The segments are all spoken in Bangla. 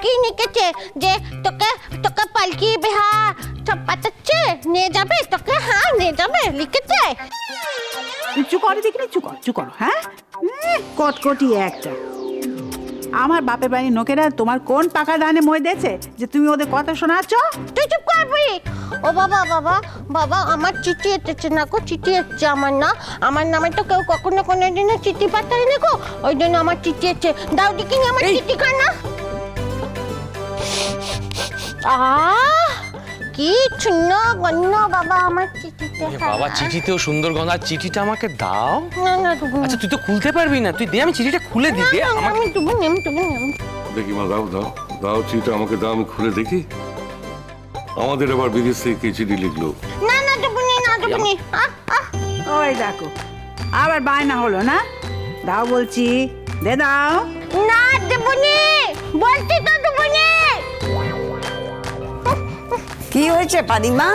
কি লিখেছে যে তোকে তোকে পালকি বিহার সব পাঠাচ্ছে নিয়ে যাবে তোকে, হ্যাঁ নিয়ে যাবে লিখেছে। উঁচু করে দেখিনি, চুপ করো হ্যাঁ। কটকটি একটা। আমার বাপের বাড়ির লোকেরা তোমার কোন পাকা ধানে মই দিয়েছে যে তুমি ওদের কথা শোনাচ্ছ? তুই চুপ করবি। ও বাবা বাবা বাবা, আমার চিঠি এসেছে না গো, চিঠি এসেছে আমার না, আমার নামে তো কেউ কখনো কোনোদিনও চিঠি পাঠায়নি গো, ওই জন্য আমার চিঠি এসেছে। দাও দেখিনি আমার চিঠি খানা। কি শূন্য গণ্য বাবা আমার চিঠিতে। বাবা চিঠিতেও সুন্দর গন্ধ, আর চিঠিটা আমাকে দাও। না না দেবো না। আচ্ছা তুই তো খুলতে পারবি না, তুই দে, আমি চিঠিটা খুলে দিই দে আমাকে। আমি দেবো না, আমি দেবো না। দেখি মা, দাও দাও দাও চিঠিটা আমাকে দাও, আমি খুলে দেখি। আমাদের আবার বিদেশ থেকে কে চিঠি লিখলো? না না দেবো না, না দেবো না। ওই দেখো আবার বায়না হলো না, দাও বলছি, দে দাও। না দেবো না, বলছি তো দেবো না। কি হয়েছে পারিমা?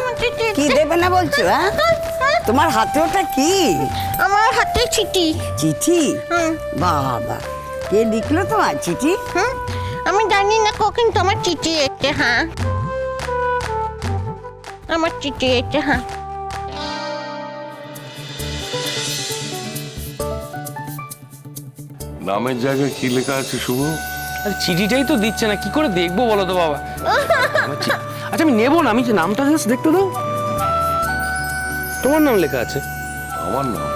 কি দেবে না বলছো? হ্যাঁ, তোমার হাতে ওটা কি? আমার হাতে চিঠি। চিঠি? হুম। বাবা, কে লিখলো তোমার চিঠি? হুম, আমি জানি না কখন তোমার চিঠি এসেছে। হ্যাঁ আমার চিঠি এসেছে। হ্যাঁ নামের জায়গায় কি লেখা আছে শুভ? আরে চিঠিটাই তো দিচ্ছে না, কি করে দেখবো বলো তো বাবা। আচ্ছা আমি নেবো না, আমি যে নামটা জাস্ট দেখতে দাও। তোমার নাম লেখা আছে। আমার নাম?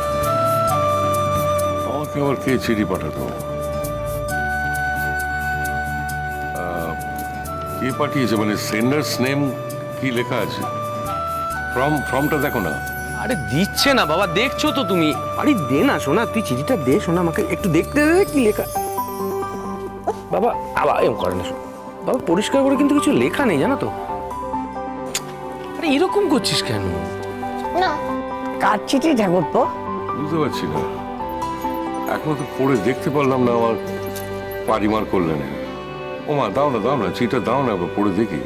আমাকে আবার কে চিঠি পাঠাতো? কে পাঠিয়েছে মানে সেন্ডার্স নেম কি লেখা আছে? ফর্মটা দেখো না। আরে দিচ্ছে না বাবা, দেখছো তো তুমি। আরে দে না শোনা, তুই চিঠিটা দে শোনা, আমাকে একটু দেখতে দে কি লেখা। বাবা আবার এরকম করে না শোনা বাবা, পরিষ্কার করে কিন্তু কিছু লেখা নেই জানো তো। আরে এরকম করছিস কেন? না কার চিঠি ঠাকুরপো? বুঝতে পারছি না, এখনো তো পড়ে দেখতে পারলাম না আমার পারিমার কল্যাণে। ও মা, দাও না চিঠিটা দাও না, পড়ে দেখি।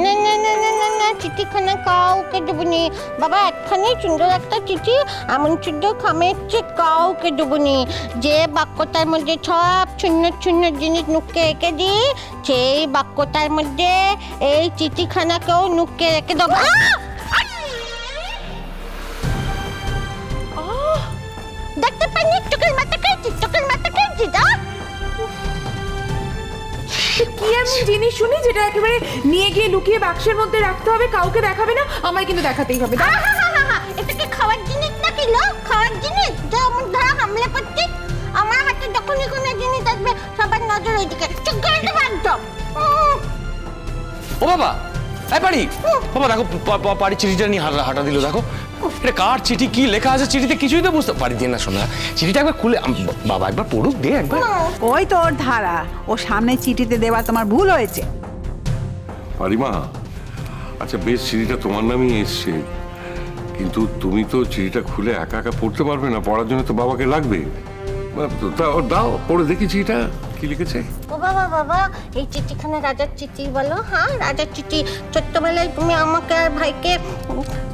না না না না না না, চিঠিখানা কাউকে দেবো নি বাবা। একখানি সুন্দর একটা চিঠি, এমন সুন্দর খামে এসছে, কাউকে দেবো নি। যে বাক্যটার মধ্যে সব শূন্য শূন্য জিনিস নুকে রেখে দিই, সেই বাক্যটার মধ্যে এই চিঠিখানাকেও নুকে রেখে দেবো। দেখতে পাইনি, চোখের মাথা খেয়েছি, চোখের মাথা খেয়েছি। কি এমন জিনিস শুনি যেটা একেবারে নিয়ে গিয়ে লুকিয়ে বাক্সের মধ্যে রাখতে হবে, কাউকে দেখাবে না? আমায় কিন্তু দেখাতেই হবে। এটা কি খাওয়ার জিনিস নাকি? লো খাওয়ার জিনিস যেমন ধরা হামলা করছিস আমার হাতে, যখনই কোনো জিনিস আসবে সবার নজর ওইদিকে। চুপ করে দেবো একদম। ও বাবা এই পারি বাবা, দেখো পারি চিঠিটা নিয়ে হাঁটা দিল। দেখো এটা কার চিঠি, কি লেখা আছে চিঠিতে কিছুই তো বুঝতে পারি না শোনা। চিঠিটা একবার খুলে বাবা একবার পড়ুক দে একবার। ওই তো ওর ধারা, ও সামনে চিঠিতে দেওয়া তোমার ভুল হয়েছে। পারিমা, আচ্ছা বেশ, চিঠিটা তোমার নামই এসছে, কিন্তু তুমি তো চিঠিটা খুলে একা একা পড়তে পারবে না, পড়ার জন্য তো বাবাকে লাগবে। দাও পড়ে দেখি চিঠিটা কি লিখেছে। ও বাবা বাবা, এই চিঠিখানা রাজার চিঠি বলো? হ্যাঁ রাজার চিঠি। ছোট্টবেলায় তুমি আমাকে আর ভাইকে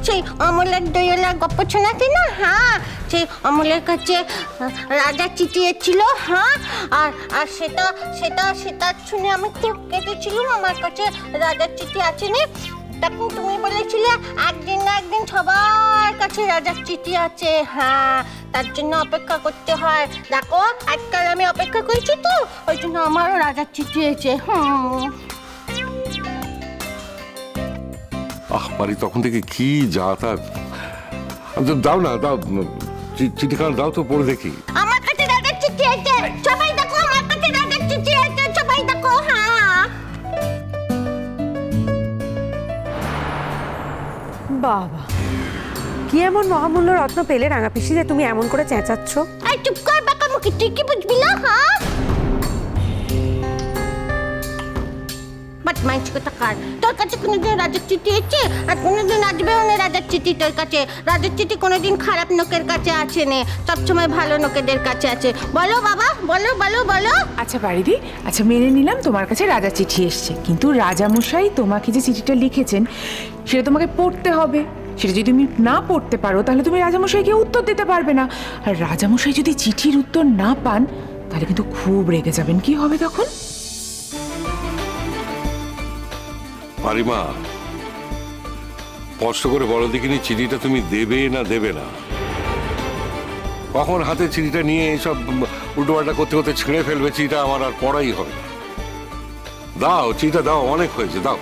সেই অমলের দইয়ের গপ্প শোনাতে না? হ্যাঁ সেই অমলের কাছে রাজার চিঠি এসেছিল। হ্যাঁ আর আর সেটা সেটা সেটা শুনে আমি খুব কেঁদেছিলাম। আমার কাছে রাজার চিঠি আছে নি, তখন তুমি বলেছিলে একদিন না একদিন সবার কাছে রাজার চিঠি আছে। হ্যাঁ তার জন্য অপেক্ষা করতে হয়। দেখো আজকাল আমি অপেক্ষা করছি তো, ওই জন্য আমারও রাজার চিঠি এসেছে। পারি তখন থেকে কি যাতায়াত। দাও না, দাও চিঠিখানা দাও তো পড়ে দেখি। আমার কাছে রাজার চিঠি আছে, সবাই দেখো আমার কাছে রাজার চিঠি আছে, সবাই দেখো। হ্যাঁ বাবা, কি এমন মহামূল্য রত্ন পেলে রাঙা পিসি যে তুমি এমন করে চেঁচাচ্ছ? এই চুপ কর বাঁকামুখি, তুই কি বুঝবি না? হ্যাঁ বাট মাইন্স কথা কার, তোর কাছে কোনোদিন রাজার চিঠি এসেছে? আর কোনোদিন আসবেও না রাজার চিঠি তোর কাছে। রাজার চিঠি কোনোদিন খারাপ লোকের কাছে আছে না, সবসময় ভালো লোকেদের কাছে আছে। বলো বাবা, বলো বলো বলো। আচ্ছা বাড়িদি, আচ্ছা মেনে নিলাম তোমার কাছে রাজা চিঠি এসছে, কিন্তু রাজামশাই তোমাকে যে চিঠিটা লিখেছেন সেটা তোমাকে পড়তে হবে। সেটা যদি তুমি না পড়তে পারো তাহলে তুমি রাজামশাইকে উত্তর দিতে পারবে না। আর রাজামশাই যদি চিঠির উত্তর না পান তাহলে কিন্তু খুব রেগে যাবেন। কি হবে তখন? পারিমা, কষ্ট করে বলো দেখিনি চিঠিটা তুমি দেবে না দেবে না? কখন হাতে চিঠিটা নিয়ে এইসব উল্টোপাল্টা করতে করতে ছিঁড়ে ফেলবে, চিঠিটা আমার আর পড়াই হবে না। দাও চিঠিটা দাও, অনেক হয়েছে, দাও।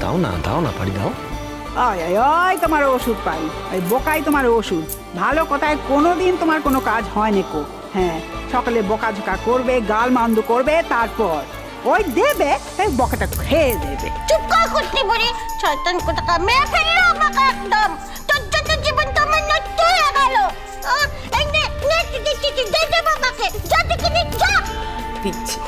দাও না পারি, দাও। আয় আয় আয় তোমার ওষুধ পাই, ওই বোকাই তোমার ওষুধ। ভালো কথায় কোনোদিন তোমার কোনো কাজ হয়নি কো। হ্যাঁ, সকালে বকাঝোকা করবে, গাল মান্দ করবে, তারপর ওই দেবে, এই বকাটা খেয়ে দেবে। চুপ কর কুটনি বুড়ি, শয়তান কোথাকা, মেরে ফেললো আমাকে একদম। তোর জন্য জীবন তো আমার নষ্ট হয়ে গেল। এই নে নে চিঠি দে দে বাবাকে, যা দেখে নে, যা। দিচ্ছি।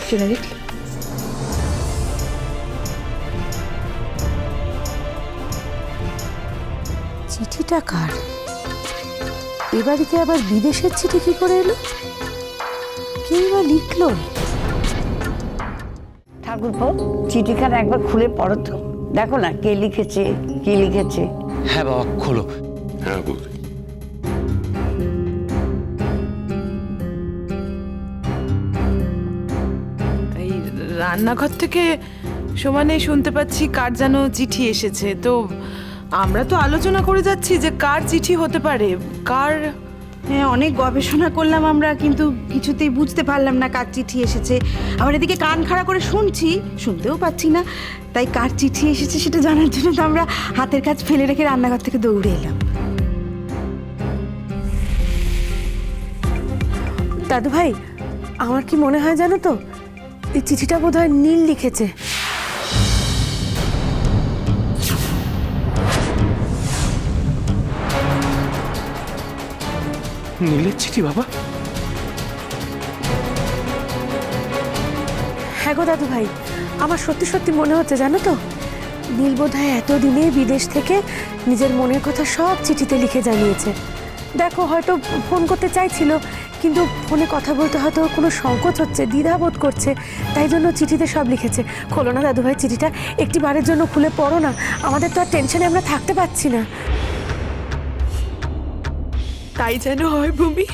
চলে দেখলি? চিঠিটা কার? এ বাড়িতে আবার বিদেশের চিঠি কি করে এলো? কে বা লিখলো? ঠাকুরপো, চিঠিখানা একবার খুলে পড়ো তো, দেখো না কে লিখেছে, কি লিখেছে। হ্যাঁ বাবা, খোলো। হ্যাঁ বৌদি। এই রান্নাঘর থেকে সমানে শুনতে পাচ্ছি কার যেন চিঠি এসেছে। তো আমরা তো আলোচনা করে যাচ্ছি যে কার চিঠি হতে পারে, কার। হ্যাঁ, অনেক গবেষণা করলাম আমরা, কিন্তু কিছুতেই বুঝতে পারলাম না কার চিঠি এসেছে। আবার এদিকে কান খাড়া করে শুনতেও পাচ্ছি না। তাই কার চিঠি এসেছে সেটা জানার জন্য তো আমরা হাতের কাজ ফেলে রেখে রান্নাঘর থেকে দৌড়ে এলাম। দাদু ভাই, আমার কি মনে হয় জানো তো, এই চিঠিটা বোধহয় নীল লিখেছে। নীলের চিঠি বাবা? হ্যাঁ গো দাদু ভাই, আমার সত্যি সত্যি মনে হচ্ছে জানো তো, নীল বোধহয় এতদিনে বিদেশ থেকে নিজের মনের কথা সব চিঠিতে লিখে জানিয়েছে। দেখো, হয়তো ফোন করতে চাইছিল, কিন্তু ফোনে কথা বলতে হয়তো কোনো সংকোচ হচ্ছে, দ্বিধাবোধ করছে, তাই জন্য চিঠিতে সব লিখেছে। খোলো না দাদু ভাই চিঠিটা, একটি বারের জন্য খুলে পড়ো না, আমাদের তো আর টেনশনে আমরা থাকতে পারছি না। তাই যেন হয় ভূমি,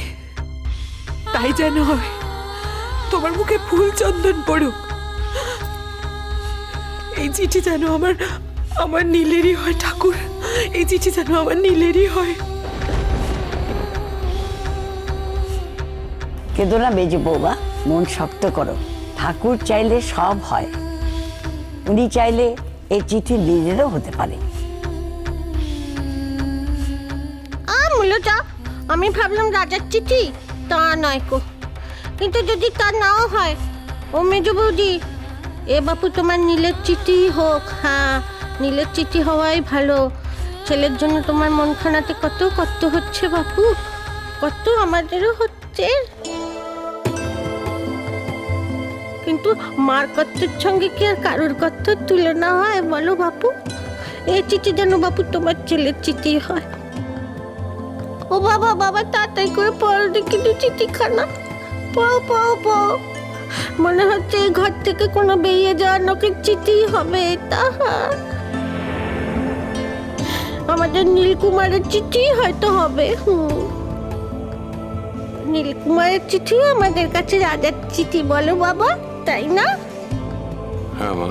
তাই যেন হয়। তোমার মুখে ফুল চন্দন পড়ুক। এই চিঠি যেন আমার নীলেরই হয় ঠাকুর, এই চিঠি যেন আমার নীলেরই হয়। কেঁদো না বেজে বৌমা, মন শক্ত করো। ঠাকুর চাইলে সব হয়, উনি চাইলে এই চিঠি নিজেরও হতে পারে। মূলটা আমি ভাবলাম রাজার চিঠি, তা নয় কো। কিন্তু যদি তা নাও হয়, ও মেজো বৌদি, এ বাপু তোমার নীলের চিঠি হোক। হ্যাঁ, নীলের চিঠি হওয়াই ভালো। ছেলের জন্য তোমার মনখানাতে কত কষ্ট হচ্ছে বাপু, কত আমাদেরও হচ্ছে। কিন্তু মার কর্তের সঙ্গে কি আর কারোর কর্তের তুলনা হয় বলো বাপু? এই চিঠি যেন বাপু তোমার ছেলের চিঠি হয়। ও বাবা বাবা, তাড়াতাড়ি করে পড়ো দেখি তো চিঠিখানা। পড়ো পড়ো পড়ো, মনে হচ্ছে এই ঘর থেকে কোনো বেরিয়ে যাওয়ার লোকের চিঠি হবে এটা। আমাদের নীলকুমারের চিঠি হয়তো হবে। নীলকুমারের চিঠি আমাদের কাছে রাজার চিঠি, বলো বাবা, তাই না? হ্যাঁ মা।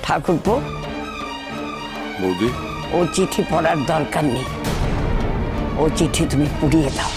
ঠাকুরপো, বৌদি, ও চিঠি পড়ার দরকার নেই, ও চিঠি তুমি পুড়িয়ে দাও।